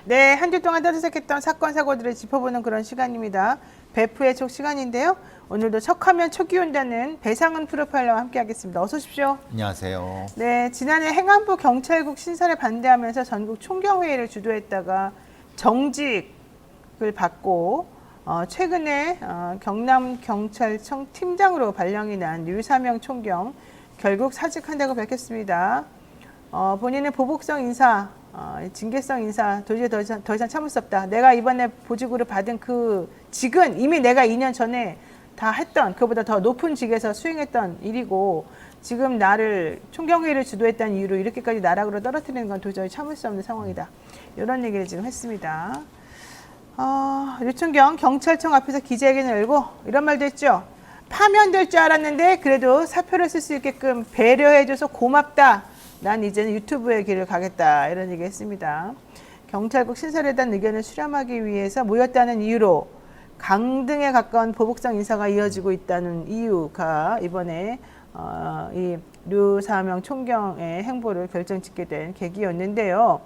네, 한 주 동안 떠들썩했던 사건, 사고들을 짚어보는 그런 시간입니다. 배프의 촉 시간인데요. 오늘도 척하면 촉이 온다는 배상훈 프로파일러와 함께하겠습니다. 어서 오십시오. 안녕하세요. 네, 지난해 행안부 경찰국 신설에 반대하면서 전국 총경회의를 주도했다가 정직을 받고 최근에 경남경찰청 팀장으로 발령이 난 류사명 총경 결국 사직한다고 밝혔습니다. 본인은 보복성 인사, 징계성 인사 도저히 더 이상 참을 수 없다. 내가 이번에 보직으로 받은 그 직은 이미 내가 2년 전에 다 했던 그보다 더 높은 직에서 수행했던 일이고 지금 나를 총경회의를 주도했다는 이유로 이렇게까지 나락으로 떨어뜨리는 건 도저히 참을 수 없는 상황이다. 이런 얘기를 지금 했습니다. 류총경 경찰청 앞에서 기자회견을 열고 이런 말도 했죠. 파면될 줄 알았는데 그래도 사표를 쓸 수 있게끔 배려해줘서 고맙다. 난 이제는 유튜브의 길을 가겠다. 이런 얘기 했습니다. 경찰국 신설에 대한 의견을 수렴하기 위해서 모였다는 이유로 강등에 가까운 보복성 인사가 이어지고 있다는 이유가 이번에 이 류사명 총경의 행보를 결정짓게 된 계기였는데요.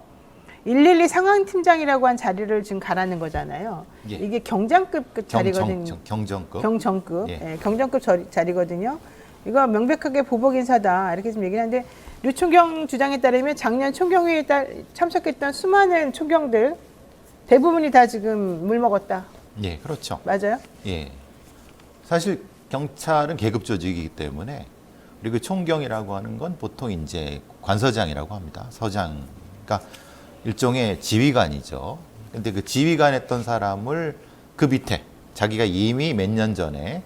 112 상황팀장이라고 한 자리를 지금 가라는 거잖아요. 예. 이게 경장급 자리거든요. 경정급. 경정급. 예. 예, 경정급 자리거든요. 이거 명백하게 보복 인사다. 이렇게 좀 얘기를 하는데 류 총경 주장에 따르면 작년 총경회의에 참석했던 수많은 총경들 대부분이 다 지금 물 먹었다. 예, 그렇죠. 맞아요? 예. 사실 경찰은 계급 조직이기 때문에 그리고 총경이라고 하는 건 보통 이제 관서장이라고 합니다. 서장. 그러니까 일종의 지휘관이죠. 근데 그 지휘관 했던 사람을 그 밑에 자기가 이미 몇 년 전에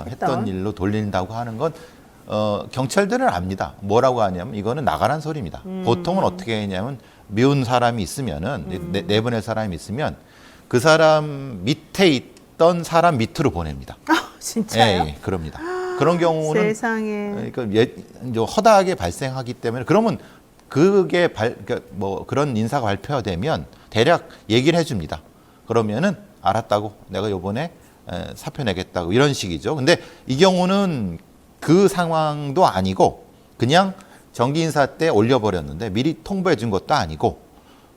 했던 일로 돌린다고 하는 건 경찰들은 압니다. 뭐라고 하냐면 이거는 나가란 소리입니다. 보통은 어떻게 했냐면 미운 사람이 있으면은 내보낼 사람이 있으면 그 사람 밑에 있던 사람 밑으로 보냅니다. 진짜요? 예, 그럽니다. 그런 경우는 세상에. 그러니까 허다하게 발생하기 때문에 그러면 그게 그러니까 뭐 그런 인사가 발표되면 대략 얘기를 해줍니다. 그러면은 알았다고 내가 요번에 사표 내겠다고 이런 식이죠. 근데 이 경우는 그 상황도 아니고 그냥 정기 인사 때 올려버렸는데 미리 통보해 준 것도 아니고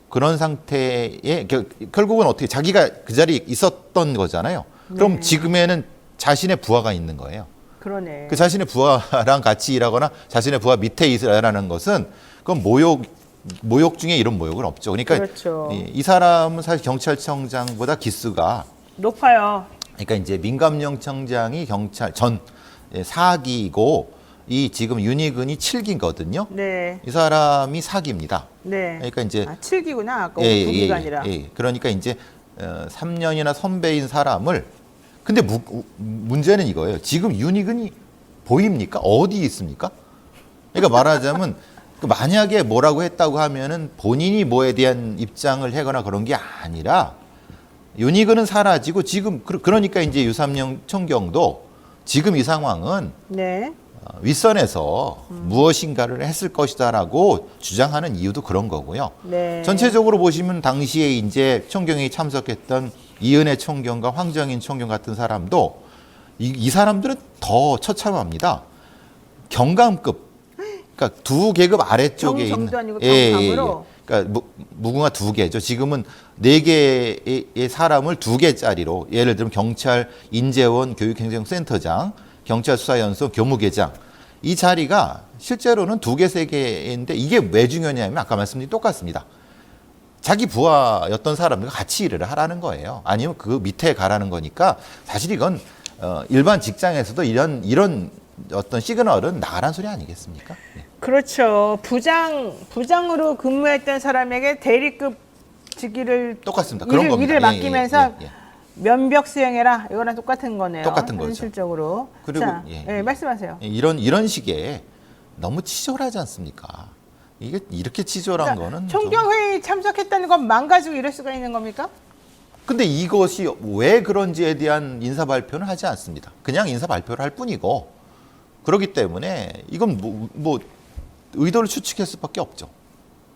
그런 상태에 결국은 어떻게 자기가 그 자리에 있었던 거잖아요. 그럼 네. 지금에는 자신의 부하가 있는 거예요. 그러네. 그 자신의 부하랑 같이 일하거나 자신의 부하 밑에 일하라는 것은 그건 모욕 중에 이런 모욕은 없죠. 그러니까 그렇죠. 이 사람은 사실 경찰청장보다 기수가 높아요. 그러니까 이제 민감령청장이 경찰 전 4기고 이 지금 윤희근이 7기거든요. 네. 이 사람이 4기입니다. 네. 그러니까 이제 7기구나. 아까 2기가 아니라. 그러니까 이제 3년이나 선배인 사람을 근데 문제는 이거예요. 지금 윤희근이 보입니까? 어디 있습니까? 그러니까 말하자면 만약에 뭐라고 했다고 하면은 본인이 뭐에 대한 입장을 하거나 그런 게 아니라 윤희근은 사라지고 지금 그러니까 이제 유삼영 총경도 지금 이 상황은 네. 윗선에서 무엇인가를 했을 것이다라고 주장하는 이유도 그런 거고요. 네. 전체적으로 보시면 당시에 이제 총경에 참석했던 이은혜 총경과 황정인 총경 같은 사람도 이 사람들은 더 처참합니다. 경감급, 그러니까 두 계급 아래쪽에 경정도 아니고 있는 경감으로. 그러니까 무궁화 2개죠. 지금은 4개의 사람을 2개짜리로 예를 들면 경찰 인재원 교육행정센터장, 경찰 수사연수 교무계장 이 자리가 실제로는 2개, 3개인데 이게 왜 중요하냐면 아까 말씀드린 똑같습니다. 자기 부하였던 사람들과 같이 일을 하라는 거예요. 아니면 그 밑에 가라는 거니까 사실 이건 일반 직장에서도 이런 어떤 시그널은 나가란 소리 아니겠습니까? 네. 그렇죠. 부장으로 근무했던 사람에게 대리급 직위를 똑같습니다. 그런 겁니다. 일을 맡기면서 예. 면벽 수행해라. 이거랑 똑같은 거네요. 똑같은 거죠. 현실적으로. 그리고 자, 말씀하세요. 이런 식의 너무 치졸하지 않습니까? 이게 이렇게 치졸한 거는 총경회의 참석했다는 건 망가지고 이럴 수가 있는 겁니까? 근데 이것이 왜 그런지에 대한 인사 발표는 하지 않습니다. 그냥 인사 발표를 할 뿐이고 그렇기 때문에 이건 뭐 의도를 추측할 수밖에 없죠.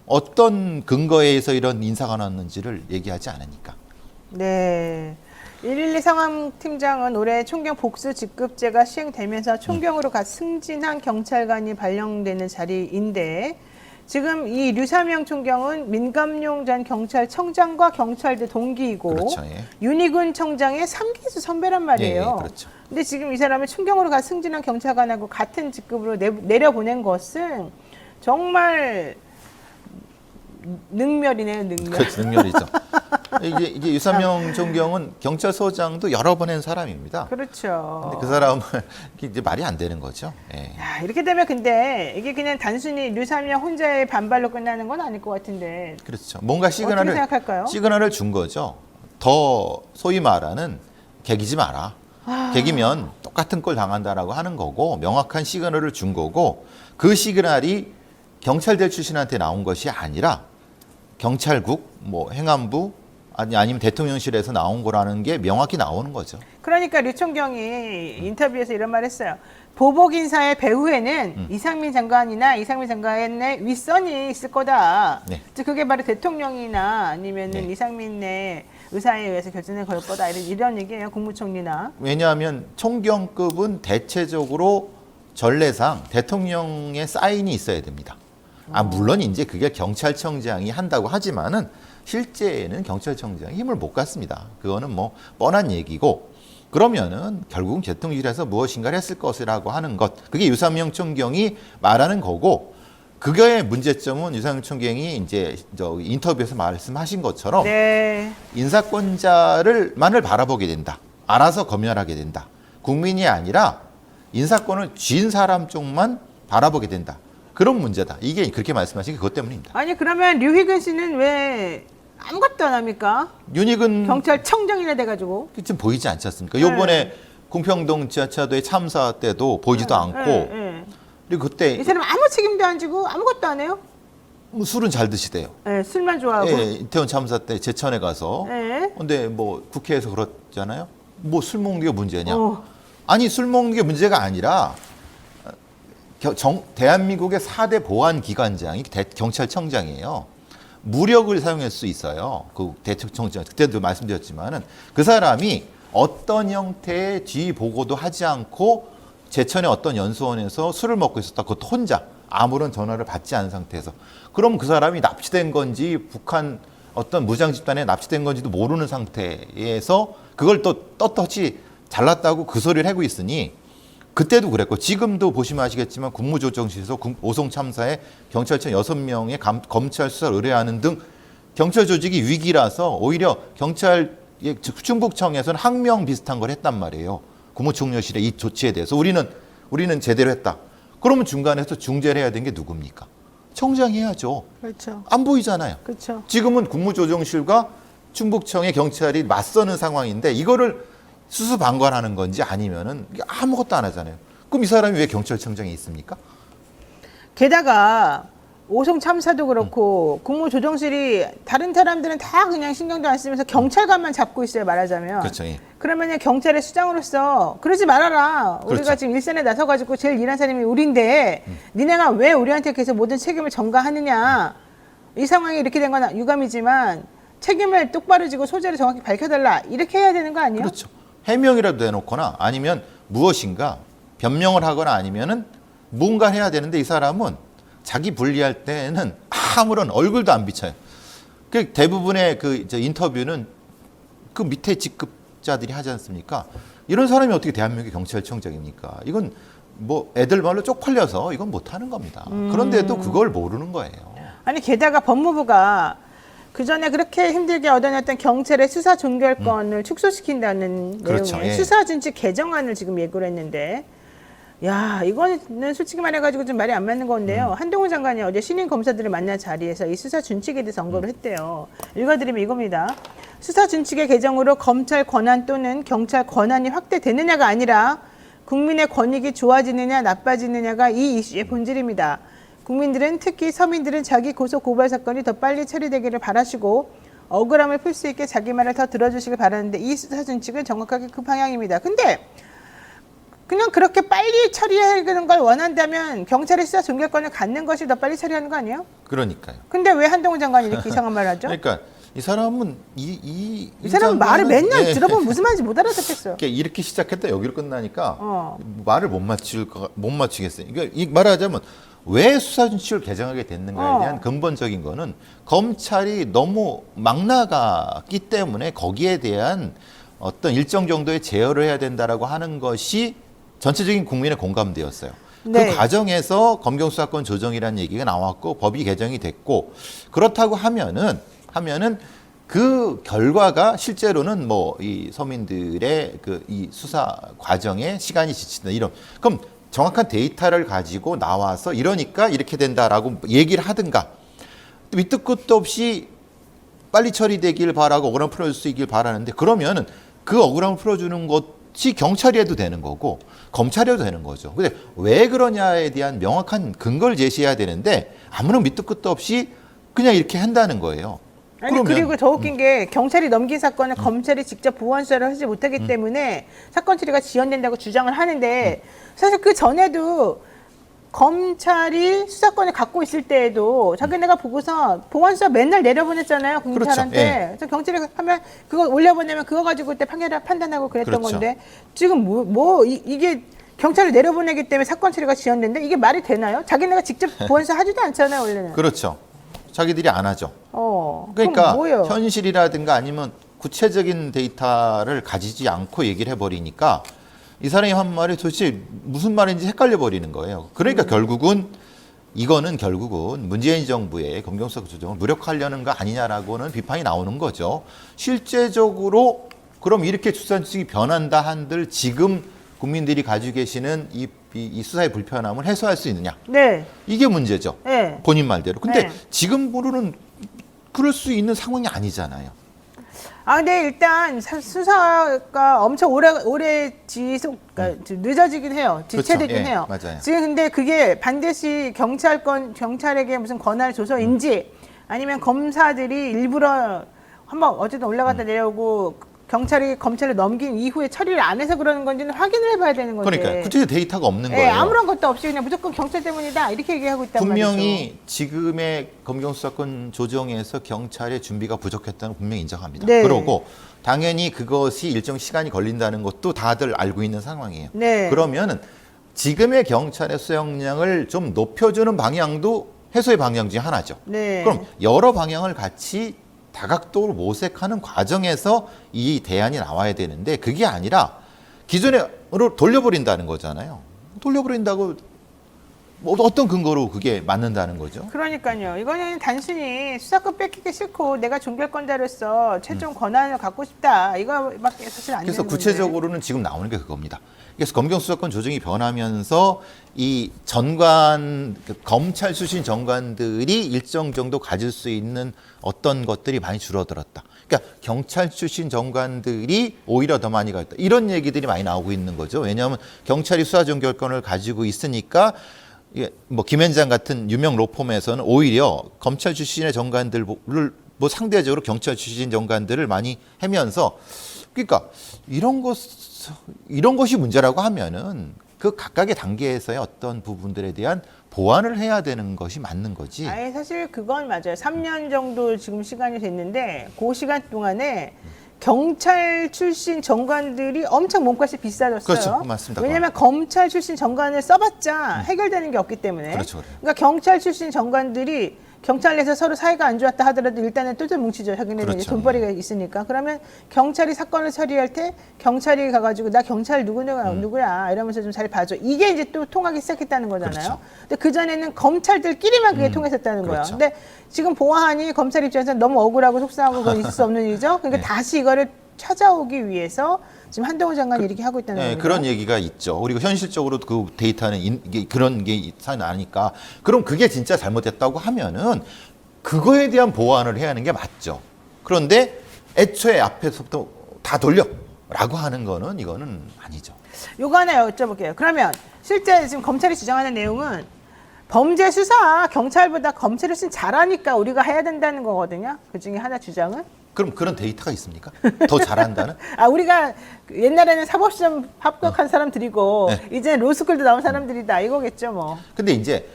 어떤 근거에 의해서 이런 인사가 나왔는지를 얘기하지 않으니까. 네. 112 상황팀장은 올해 총경 복수 직급제가 시행되면서 총경으로 승진한 경찰관이 발령되는 자리인데 지금 이 류사명 총경은 민감용 전 경찰청장과 경찰대 동기이고 그렇죠. 예. 윤희근 청장의 3기수 선배란 말이에요. 예, 예, 그렇죠. 근데 지금 이 사람을 총경으로 가 승진한 경찰관하고 같은 직급으로 내려보낸 것은 정말 능멸이네요, 능멸. 그렇죠. 능멸이죠. 이게 유사명 총경은 경찰서장도 여러 번 한 사람입니다. 그렇죠. 근데 그 사람은 이제 말이 안 되는 거죠. 예. 야, 이렇게 되면 근데 이게 그냥 단순히 류사명 혼자의 반발로 끝나는 건 아닐 것 같은데. 그렇죠. 뭔가 어떻게 생각할까요? 시그널을 준 거죠. 더 소위 말하는 개기지 마라. 개기면 똑같은 꼴 당한다라고 하는 거고 명확한 시그널을 준 거고 그 시그널이 경찰대 출신한테 나온 것이 아니라 경찰국, 뭐 행안부 아니면 대통령실에서 나온 거라는 게 명확히 나오는 거죠. 그러니까 류총경이 인터뷰에서 이런 말 했어요. 보복 인사의 배후에는 이상민 장관이나 이상민 장관의 윗선이 있을 거다. 네. 즉 그게 바로 대통령이나 아니면은 네. 이상민의 의사에 의해서 결정을 걸 거다. 이런 얘기예요. 국무총리나. 왜냐하면 총경급은 대체적으로 전례상 대통령의 사인이 있어야 됩니다. 물론 이제 그게 경찰청장이 한다고 하지만은 실제는 경찰청장이 힘을 못 갖습니다. 그거는 뭐 뻔한 얘기고 그러면은 결국은 대통령실에서 무엇인가를 했을 것이라고 하는 것. 그게 유사명 총경이 말하는 거고 그거의 문제점은 유사명 총경이 이제 인터뷰에서 말씀하신 것처럼 네. 인사권자를만을 바라보게 된다. 알아서 검열하게 된다. 국민이 아니라 인사권을 쥔 사람 쪽만 바라보게 된다. 그런 문제다. 이게 그렇게 말씀하신 게 그것 때문입니다. 아니 그러면 류희근 씨는 왜 아무것도 안 합니까? 윤희근 경찰청장이나 돼가지고. 좀 보이지 않지 않습니까? 요번에 공평동 지하차도의 참사 때도 보이지도 않고 네. 그리고 그때 이 사람 아무 책임도 안 지고 아무것도 안 해요? 뭐 술은 잘 드시대요. 네, 술만 좋아하고. 예, 이태원 참사 때 제천에 가서 네. 근데 뭐 국회에서 그렇잖아요. 뭐 술 먹는 게 문제냐? 어. 아니 술 먹는 게 문제가 아니라 대한민국의 4대 보안기관장이 경찰청장이에요. 무력을 사용할 수 있어요. 그 대청장 그때도 말씀드렸지만은 그 사람이 어떤 형태의 지휘 보고도 하지 않고 제천의 어떤 연수원에서 술을 먹고 있었다. 그것도 혼자 아무런 전화를 받지 않은 상태에서 그럼 그 사람이 납치된 건지 북한 어떤 무장 집단에 납치된 건지도 모르는 상태에서 그걸 또 떳떳이 잘났다고 그 소리를 하고 있으니 그때도 그랬고 지금도 보시면 아시겠지만 국무조정실에서 오송 참사에 경찰청 6명의 검찰 수사를 의뢰하는 등 경찰 조직이 위기라서 오히려 경찰 충북청에서는 항명 비슷한 걸 했단 말이에요. 국무총리실의 이 조치에 대해서 우리는 제대로 했다. 그러면 중간에서 중재를 해야 되는 게 누굽니까? 청장이 해야죠. 그렇죠. 안 보이잖아요. 그렇죠. 지금은 국무조정실과 충북청의 경찰이 맞서는 상황인데 이거를 수수방관하는 건지 아니면은 아무것도 안 하잖아요. 그럼 이 사람이 왜 경찰청장에 있습니까? 게다가 오송 참사도 그렇고 국무조정실이 다른 사람들은 다 그냥 신경도 안 쓰면서 경찰관만 잡고 있어요, 말하자면. 그렇죠. 예. 그러면 경찰의 수장으로서 그러지 말아라. 우리가 그렇죠. 지금 일선에 나서가지고 제일 일한 사람이 우리인데 니네가 왜 우리한테 계속 모든 책임을 전가하느냐. 이 상황이 이렇게 된 건 유감이지만 책임을 똑바로 지고 소재를 정확히 밝혀달라. 이렇게 해야 되는 거 아니에요? 그렇죠. 해명이라도 해놓거나 아니면 무엇인가 변명을 하거나 아니면은 뭔가 해야 되는데 이 사람은 자기 분리할 때는 아무런 얼굴도 안 비쳐요. 그 대부분의 그 인터뷰는 그 밑에 직급자들이 하지 않습니까? 이런 사람이 어떻게 대한민국의 경찰청장입니까? 이건 뭐 애들 말로 쪽팔려서 이건 못하는 겁니다. 그런데도 그걸 모르는 거예요. 아니 게다가 법무부가 그 전에 그렇게 힘들게 얻어냈던 경찰의 수사 종결권을 축소시킨다는 그렇죠. 내용의 예. 수사 준칙 개정안을 지금 예고를 했는데, 야 이거는 솔직히 말해가지고 좀 말이 안 맞는 건데요. 한동훈 장관이 어제 신임 검사들을 만난 자리에서 이 수사 준칙에 대해서 언급을 했대요. 읽어드리면 이겁니다. 수사 준칙의 개정으로 검찰 권한 또는 경찰 권한이 확대되느냐가 아니라 국민의 권익이 좋아지느냐 나빠지느냐가 이 이슈의 본질입니다. 국민들은 특히 서민들은 자기 고소 고발 사건이 더 빨리 처리되기를 바라시고 억울함을 풀 수 있게 자기 말을 더 들어주시길 바라는데 이 수사 준칙은 정확하게 그 방향입니다. 근데 그냥 그렇게 빨리 처리하는 걸 원한다면 경찰의 수사 종결권을 갖는 것이 더 빨리 처리하는 거 아니에요? 그러니까요. 근데 왜 한동훈 장관이 이렇게 이상한 말을 하죠? 그러니까 이 사람은 이 사람은 말을 맨날 들어보면 무슨 말인지 못 알아듣겠어요. 이렇게 시작했다 여기로 끝나니까 말을 못 맞추겠어요. 그러니까 말하자면 왜 수사준칙을 개정하게 됐는가에 대한 근본적인 거는 검찰이 너무 막 나갔기 때문에 거기에 대한 어떤 일정 정도의 제어를 해야 된다라고 하는 것이 전체적인 국민의 공감대였어요. 네. 그 과정에서 검경수사권 조정이라는 얘기가 나왔고 법이 개정이 됐고 그렇다고 하면은 그 결과가 실제로는 뭐 이 서민들의 그 이 수사 과정에 시간이 지친다 이런 그럼 정확한 데이터를 가지고 나와서 이러니까 이렇게 된다라고 얘기를 하든가 밑도 끝도 없이 빨리 처리되길 바라고 억울함을 풀어줄 수 있길 바라는데 그러면은 그 억울함을 풀어주는 것이 경찰이 해도 되는 거고 검찰이 해도 되는 거죠. 근데 왜 그러냐에 대한 명확한 근거를 제시해야 되는데 아무런 밑도 끝도 없이 그냥 이렇게 한다는 거예요. 아니 그리고 더 웃긴 게 경찰이 넘긴 사건을 검찰이 직접 보완 수사를 하지 못하기 때문에 사건 처리가 지연된다고 주장을 하는데 사실 그 전에도 검찰이 수사권을 갖고 있을 때에도 자기네가 보고서 보완 수사 맨날 내려보냈잖아요 경찰한테. 그렇죠. 예. 그래서 경찰이 하면 그거 올려보내면 그거 가지고 그때 판단하고 그랬던 그렇죠. 건데 지금 이게 경찰을 내려보내기 때문에 사건 처리가 지연된데 이게 말이 되나요? 자기네가 직접 보완 수사 하지도 않잖아요 원래는. 그렇죠. 자기들이 안 하죠. 그럼 그러니까 뭐예요? 현실이라든가 아니면 구체적인 데이터를 가지지 않고 얘기를 해버리니까 이 사람이 한 말이 도대체 무슨 말인지 헷갈려 버리는 거예요. 그러니까 결국은 문재인 정부의 검경수사 조정을 무력화하려는 거 아니냐라고는 비판이 나오는 거죠. 실제적으로 그럼 이렇게 수사준칙이 변한다 한들 지금 국민들이 가지고 계시는 이 수사의 불편함을 해소할 수 있느냐? 네. 이게 문제죠. 네. 본인 말대로. 근데 네. 지금으로는 그럴 수 있는 상황이 아니잖아요. 근데 일단 수사가 엄청 오래 그러니까 늦어지긴 해요. 지체되긴 그렇죠. 예, 해요. 맞아요. 지금 근데 그게 반드시 경찰에게 무슨 권한을 줘서인지 아니면 검사들이 일부러 한번 어쨌든 올라갔다 내려오고 경찰이 검찰에 넘긴 이후에 처리를 안 해서 그러는 건지는 확인을 해봐야 되는 건데. 그러니까 구체적 데이터가 없는 거예요. 아무런 것도 없이 그냥 무조건 경찰 때문이다 이렇게 얘기하고 있단 분명히 말이죠. 지금의 검경수사권 조정에서 경찰의 준비가 부족했다는 분명히 인정합니다. 네. 그러고 당연히 그것이 일정 시간이 걸린다는 것도 다들 알고 있는 상황이에요. 네. 그러면은 지금의 경찰의 수사 역량을 좀 높여주는 방향도 해소의 방향 중에 하나죠. 네. 그럼 여러 방향을 같이 다각도로 모색하는 과정에서 이 대안이 나와야 되는데 그게 아니라 기존으로 돌려버린다는 거잖아요. 돌려버린다고 뭐 어떤 근거로 그게 맞는다는 거죠? 그러니까요. 이거는 단순히 수사권 뺏기기 싫고 내가 종결권자로서 최종 권한을 갖고 싶다. 이거밖에 사실 안 되는 그래서 건데. 구체적으로는 지금 나오는 게 그겁니다. 그래서 검경수사권 조정이 변하면서 이 검찰 출신 정관들이 일정 정도 가질 수 있는 어떤 것들이 많이 줄어들었다. 그러니까 경찰 출신 정관들이 오히려 더 많이 갔다. 이런 얘기들이 많이 나오고 있는 거죠. 왜냐하면 경찰이 수사 종결권을 가지고 있으니까 뭐 김현장 같은 유명 로펌에서는 오히려 검찰 출신의 정관들을 뭐 상대적으로 경찰 출신 정관들을 많이 하면서 그러니까 이런 것이 문제라고 하면은 그 각각의 단계에서의 어떤 부분들에 대한 보완을 해야 되는 것이 맞는 거지. 아니 사실 그건 맞아요. 3년 정도 지금 시간이 됐는데 그 시간 동안에 경찰 출신 정관들이 엄청 몸값이 비싸졌어요. 그렇죠. 맞습니다. 왜냐하면 검찰 출신 정관을 써봤자 해결되는 게 없기 때문에. 그렇죠. 그러니까 경찰 출신 정관들이 경찰 내에서 서로 사이가 안 좋았다 하더라도 일단은 똘똘 뭉치죠. 자기네들 그렇죠. 이제 돈벌이가 있으니까. 그러면 경찰이 사건을 처리할 때 경찰이 가가지고 나 경찰 누구야 이러면서 좀 잘 봐줘. 이게 이제 또 통하기 시작했다는 거잖아요. 그렇죠. 근데 그전에는 검찰들끼리만 그게 통했었다는 거예요. 그렇죠. 근데 지금 보아하니 검찰 입장에서는 너무 억울하고 속상하고 그건 있을 수 없는 일이죠. 그러니까 네. 다시 이거를 찾아오기 위해서 지금 한동훈 장관이 이렇게 하고 있다는 네, 겁니다. 그런 얘기가 있죠. 그리고 현실적으로도 그 데이터는 이게 그런 게 나니까 그럼 그게 진짜 잘못됐다고 하면은 그거에 대한 보완을 해야 하는 게 맞죠. 그런데 애초에 앞에서부터 다 돌려라고 하는 거는 이거는 아니죠. 요거 하나 여쭤볼게요. 그러면 실제 지금 검찰이 주장하는 내용은 범죄 수사 경찰보다 검찰이 훨씬 잘하니까 우리가 해야 된다는 거거든요. 그 중에 하나 주장은? 그럼 그런 데이터가 있습니까? 더 잘한다는? 우리가 옛날에는 사법시험 합격한 사람들이고 네. 이제 로스쿨도 나온 사람들이다 이거겠죠 뭐. 근데 이제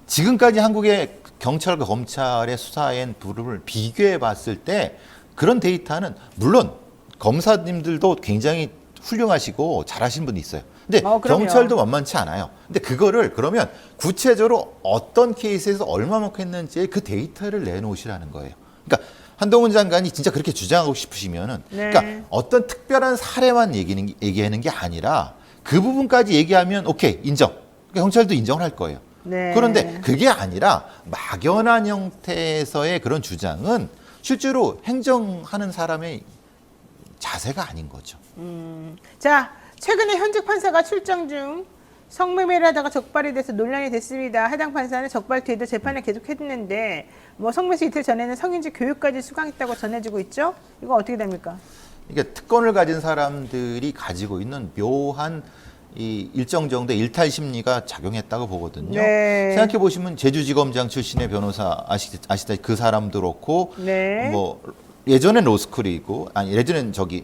지금까지 한국의 경찰과 검찰의 수사의 부분을 비교해 봤을 때 그런 데이터는 물론 검사님들도 굉장히 훌륭하시고 잘하신 분이 있어요. 근데 그럼요. 경찰도 만만치 않아요. 근데 그거를 그러면 구체적으로 어떤 케이스에서 얼마만큼 했는지 그 데이터를 내놓으시라는 거예요. 그러니까 한동훈 장관이 진짜 그렇게 주장하고 싶으시면은 네. 그러니까 어떤 특별한 사례만 얘기하는 게 아니라 그 부분까지 얘기하면 오케이 인정. 그러니까 경찰도 인정을 할 거예요. 네. 그런데 그게 아니라 막연한 형태에서의 그런 주장은 실제로 행정하는 사람의 자세가 아닌 거죠. 자, 최근에 현직 판사가 출정 중 성매매를 하다가 적발이 돼서 논란이 됐습니다. 해당 판사는 적발 뒤에도 재판을 계속했는데 뭐 성매수 이틀 전에는 성인지 교육까지 수강했다고 전해지고 있죠. 이거 어떻게 됩니까? 이게 특권을 가진 사람들이 가지고 있는 묘한 이 일정 정도의 일탈 심리가 작용했다고 보거든요. 네. 생각해 보시면 제주지검장 출신의 변호사 아시다시피 그 사람도 그렇고 네. 뭐 예전엔 로스쿨이고 아니 예전엔 저기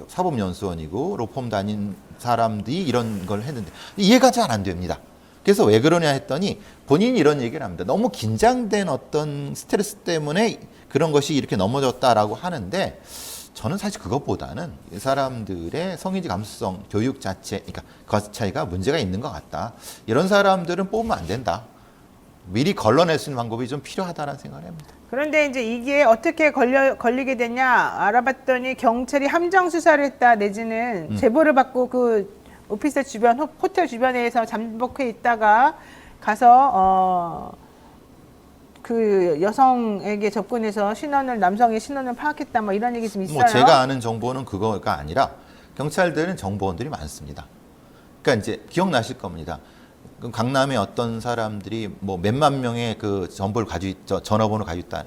사법연수원이고 로펌 다닌 사람들이 이런 걸 했는데 이해가 잘 안 됩니다. 그래서 왜 그러냐 했더니 본인이 이런 얘기를 합니다. 너무 긴장된 어떤 스트레스 때문에 그런 것이 이렇게 넘어졌다라고 하는데 저는 사실 그것보다는 이 사람들의 성인지 감수성 교육 자체, 그러니까 그 차이가 문제가 있는 것 같다. 이런 사람들은 뽑으면 안 된다. 미리 걸러낼 수 있는 방법이 좀 필요하다는 생각을 합니다. 그런데 이제 이게 어떻게 걸리게 되냐 알아봤더니 경찰이 함정 수사를 했다 내지는 제보를 받고 그 오피스 주변 호텔 주변에서 잠복해 있다가 가서 그 여성에게 접근해서 남성의 신원을 파악했다 뭐 이런 얘기 좀 있어요. 뭐 제가 아는 정보는 그거가 아니라 경찰들은 정보원들이 많습니다. 그러니까 이제 기억나실 겁니다. 그 강남에 어떤 사람들이 뭐 몇만 명의 그 정보를 가지고 있죠. 전화번호를 가지고 있다.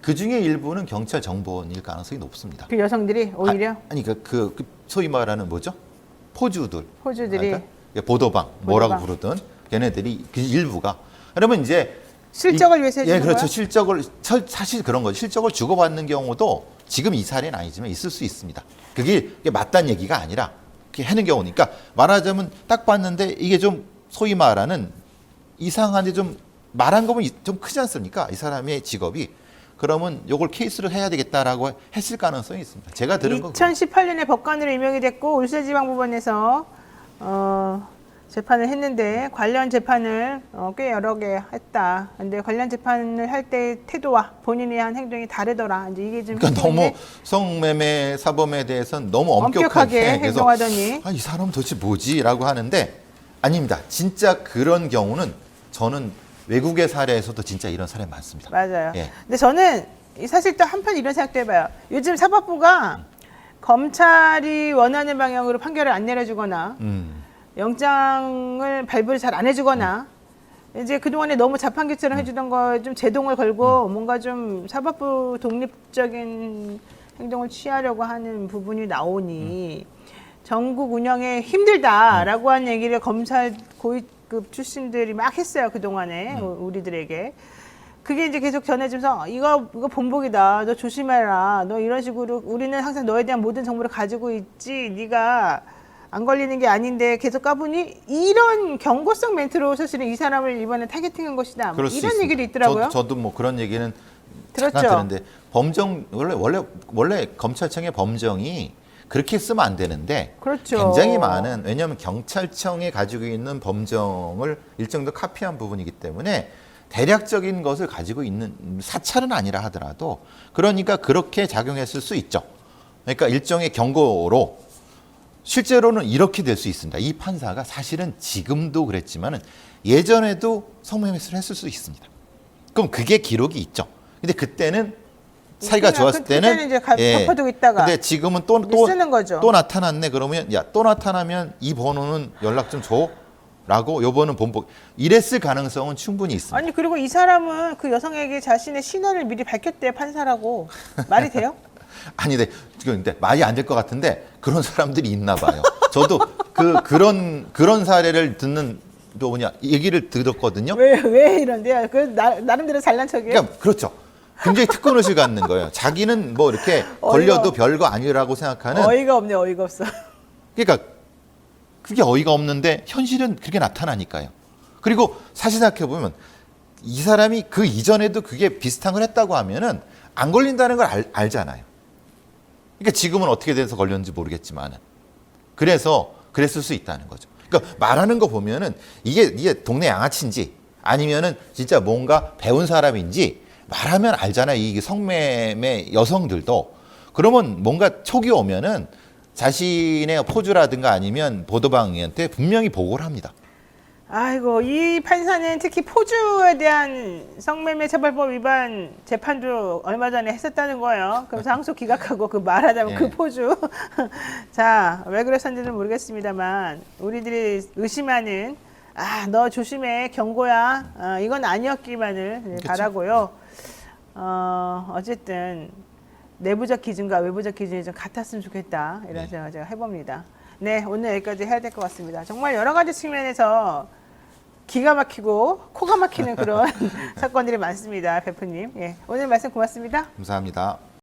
그 중에 일부는 경찰 정보원일 가능성이 높습니다. 그 여성들이 오히려 아니 그 소위 말하는 뭐죠? 포주들이 그러니까 보도방 뭐라고 부르든 걔네들이 그 일부가 그러면 이제 실적을 위해서 해주는 예, 그렇죠. 거야? 실적을 사실 그런 거죠. 실적을 주고받는 경우도 지금 이 사례는 아니지만 있을 수 있습니다. 그게 맞다는 얘기가 아니라 이렇게 하는 경우니까 말하자면 딱 봤는데 이게 좀 소위 말하는 이상한데 좀 말한 거면 좀 크지 않습니까? 이 사람의 직업이 그러면 요걸 케이스로 해야 되겠다라고 했을 가능성이 있습니다. 제가 들은 건 2018년에 법관으로 임명이 됐고 울산지방법원에서 재판을 했는데 관련 재판을 꽤 여러 개 했다. 근데 관련 재판을 할 때 태도와 본인이 한 행동이 다르더라. 이제 이게 좀 그러니까 너무 성매매 사범에 대해서는 너무 엄격하게 행동하더니 이 사람 도대체 뭐지라고 하는데 아닙니다. 진짜 그런 경우는 저는 외국의 사례에서도 진짜 이런 사례 많습니다. 맞아요. 예. 근데 저는 사실 또 한편 이런 생각도 해봐요. 요즘 사법부가 검찰이 원하는 방향으로 판결을 안 내려주거나 영장을 발부를 잘 안 해주거나 이제 그동안에 너무 자판기처럼 해주던 거 좀 제동을 걸고 뭔가 좀 사법부 독립적인 행동을 취하려고 하는 부분이 나오니 전국 운영에 힘들다라고 한 얘기를 검찰 고위급 출신들이 막 했어요. 그동안에 우리들에게. 그게 이제 계속 전해지면서 이거 본보기다. 너 조심해라. 너 이런 식으로 우리는 항상 너에 대한 모든 정보를 가지고 있지. 네가 안 걸리는 게 아닌데 계속 까보니 이런 경고성 멘트로 사실은 이 사람을 이번에 타겟팅한 것이다. 뭐 이런 얘기도 있더라고요. 저도 뭐 그런 얘기는 들었죠? 잠깐 들었는데 범정 원래 검찰청의 범정이 그렇게 쓰면 안 되는데 그렇죠. 굉장히 많은 왜냐하면 경찰청에 가지고 있는 범정을 일정 정도 카피한 부분이기 때문에 대략적인 것을 가지고 있는 사찰은 아니라 하더라도 그러니까 그렇게 작용했을 수 있죠. 그러니까 일종의 경고로 실제로는 이렇게 될 수 있습니다. 이 판사가 사실은 지금도 그랬지만은 예전에도 성매매를 했을 수 있습니다. 그럼 그게 기록이 있죠. 근데 그때는 사이가 좋았을 때는 이제 덮어두고 있다가 근데 지금은 쓰는 거죠. 또 나타났네. 그러면 또 나타나면 이 번호는 연락 좀 줘. 라고 요번은 본복 이랬을 가능성은 충분히 있습니다. 아니 그리고 이 사람은 그 여성에게 자신의 신원을 미리 밝혔대요. 판사라고. 말이 돼요? 아니, 근데 말이 안 될 것 같은데 그런 사람들이 있나 봐요. 저도 그런 사례를 듣는 또 얘기를 들었거든요. 왜 이런데요? 나름대로 잘난 척이에요. 그러니까 그렇죠. 굉장히 특권의식을 갖는 거예요. 자기는 뭐 이렇게 걸려도 별거 아니라고 생각하는. 어이가 없네, 어이가 없어. 그러니까 그게 어이가 없는데 현실은 그렇게 나타나니까요. 그리고 사실 생각해 보면 이 사람이 그 이전에도 그게 비슷한 걸 했다고 하면은 안 걸린다는 걸 알잖아요. 그러니까 지금은 어떻게 돼서 걸렸는지 모르겠지만은 그래서 그랬을 수 있다는 거죠. 그러니까 말하는 거 보면은 이게 동네 양아치인지 아니면은 진짜 뭔가 배운 사람인지 말하면 알잖아요. 이 성매매 여성들도. 그러면 뭔가 촉이 오면은 자신의 포주라든가 아니면 보도방한테 분명히 보고를 합니다. 아이고, 이 판사는 특히 포주에 대한 성매매 처벌법 위반 재판도 얼마 전에 했었다는 거예요. 그래서 항소 기각하고 그 말하자면 예. 그 포주. 자, 왜 그랬었는지는 모르겠습니다만 우리들이 의심하는 너 조심해, 경고야. 이건 아니었기만을 그쵸? 바라고요. 어쨌든 내부적 기준과 외부적 기준이 좀 같았으면 좋겠다. 이런 네. 생각을 제가 해봅니다. 네, 오늘 여기까지 해야 될 것 같습니다. 정말 여러 가지 측면에서 기가 막히고 코가 막히는 그런 사건들이 많습니다. 베프님. 예, 오늘 말씀 고맙습니다. 감사합니다.